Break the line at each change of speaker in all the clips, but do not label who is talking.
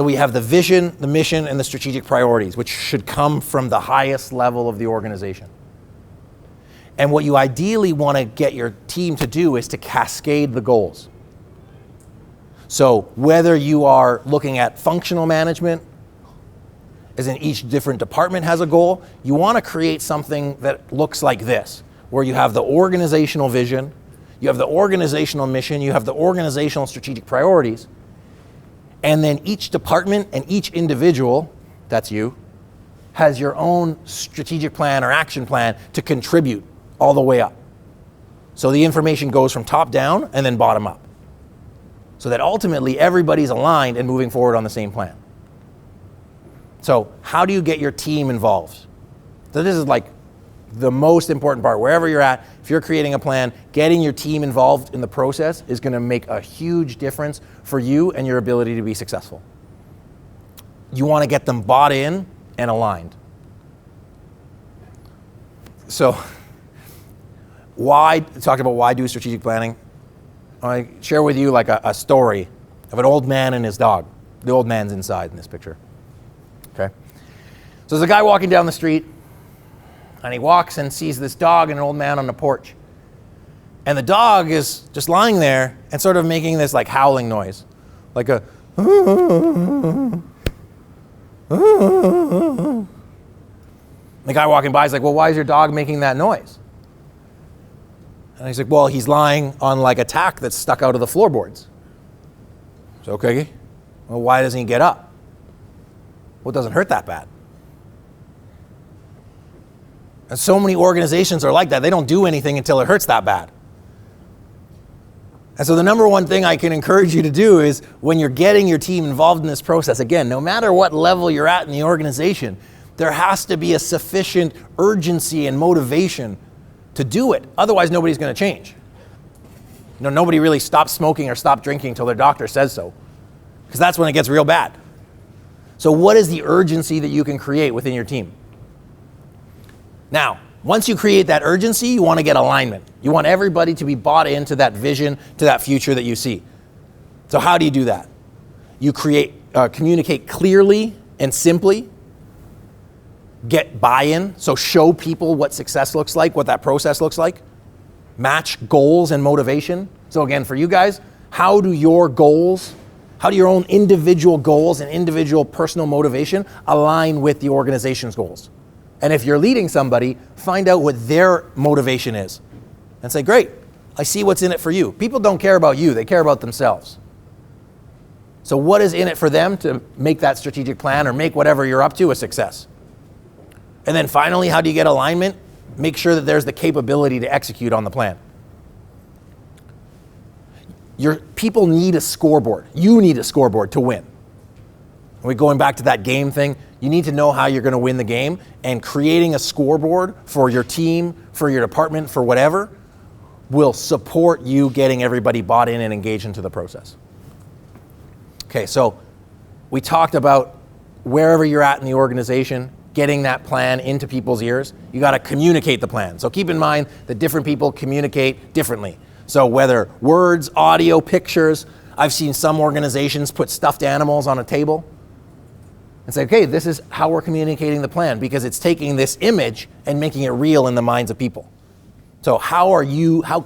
So we have the vision, the mission, and the strategic priorities, which should come from the highest level of the organization. And what you ideally want to get your team to do is to cascade the goals. So whether you are looking at functional management, as in each different department has a goal, you want to create something that looks like this, where you have the organizational vision, you have the organizational mission, you have the organizational strategic priorities, and then each department and each individual, that's you, has your own strategic plan or action plan to contribute all the way up. So the information goes from top down and then bottom up. So that ultimately everybody's aligned and moving forward on the same plan. So how do you get your team involved? So this is like the most important part. Wherever you're at, if you're creating a plan, getting your team involved in the process is going to make a huge difference for you and your ability to be successful. You want to get them bought in and aligned. So talk about why do strategic planning. I share with you like a story of an old man and his dog. The old man's inside in this picture. Okay. So there's a guy walking down the street, and he walks and sees this dog and an old man on the porch. And the dog is just lying there and sort of making this like howling noise. Like a the guy walking by is like, well, why is your dog making that noise? And he's like, well, he's lying on like a tack that's stuck out of the floorboards. So, okay, well, why doesn't he get up? Well, it doesn't hurt that bad. And so many organizations are like that. They don't do anything until it hurts that bad. And so the number one thing I can encourage you to do is when you're getting your team involved in this process, again, no matter what level you're at in the organization, there has to be a sufficient urgency and motivation to do it. Otherwise, nobody's going to change. Nobody really stops smoking or stops drinking until their doctor says so, because that's when it gets real bad. So what is the urgency that you can create within your team? Now, once you create that urgency, you want to get alignment. You want everybody to be bought into that vision, to that future that you see. So how do you do that? You communicate clearly and simply. Get buy-in, so show people what success looks like, what that process looks like. Match goals and motivation. So again, for you guys, how do your own individual goals and individual personal motivation align with the organization's goals? And if you're leading somebody, find out what their motivation is. And say, great, I see what's in it for you. People don't care about you, they care about themselves. So what is in it for them to make that strategic plan or make whatever you're up to a success? And then finally, how do you get alignment? Make sure that there's the capability to execute on the plan. Your people need a scoreboard. You need a scoreboard to win. We're going back to that game thing. You need to know how you're going to win the game, and creating a scoreboard for your team, for your department, for whatever, will support you getting everybody bought in and engaged into the process. Okay, so we talked about wherever you're at in the organization, getting that plan into people's ears. You got to communicate the plan. So keep in mind that different people communicate differently. So whether words, audio, pictures, I've seen some organizations put stuffed animals on a table and say, okay, this is how we're communicating the plan, because it's taking this image and making it real in the minds of people. So how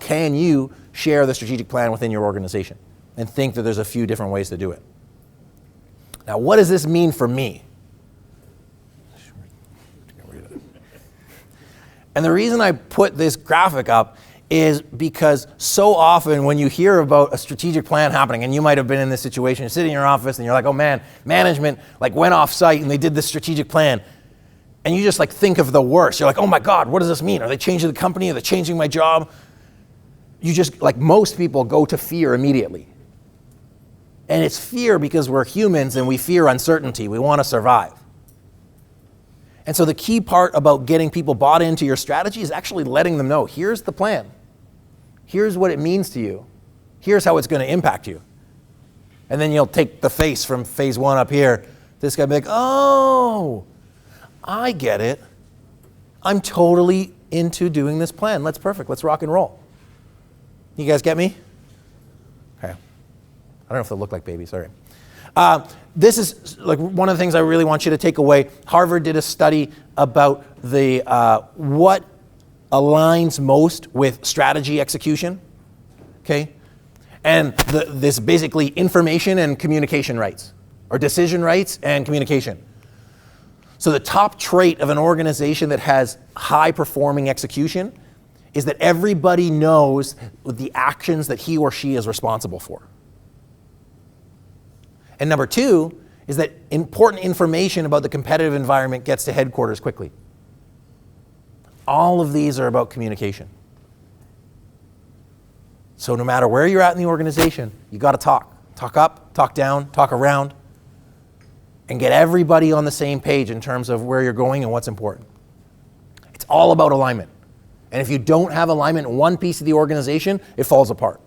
can you share the strategic plan within your organization? And think that there's a few different ways to do it. Now, what does this mean for me? And the reason I put this graphic up is because so often when you hear about a strategic plan happening, and you might have been in this situation, you're sitting in your office and you're like, oh man, management like went off site and they did this strategic plan. And you just like think of the worst. You're like, oh my God, what does this mean? Are they changing the company? Are they changing my job? You just, like most people, go to fear immediately. And it's fear because we're humans and we fear uncertainty. We want to survive. And so the key part about getting people bought into your strategy is actually letting them know, here's the plan. Here's what it means to you. Here's how it's going to impact you. And then you'll take the face from phase one up here. This guy will be like, oh, I get it. I'm totally into doing this plan. That's perfect. Let's rock and roll. You guys get me? Okay. I don't know if they'll look like babies. Sorry. This is like one of the things I really want you to take away. Harvard did a study about the what aligns most with strategy execution. Okay, and this basically information and communication rights, or decision rights and communication. So the top trait of an organization that has high performing execution is that everybody knows the actions that he or she is responsible for. And number two is that important information about the competitive environment gets to headquarters quickly. All of these are about communication. So no matter where you're at in the organization, you got to talk. Talk up, talk down, talk around, and get everybody on the same page in terms of where you're going and what's important. It's all about alignment. And if you don't have alignment in one piece of the organization, it falls apart.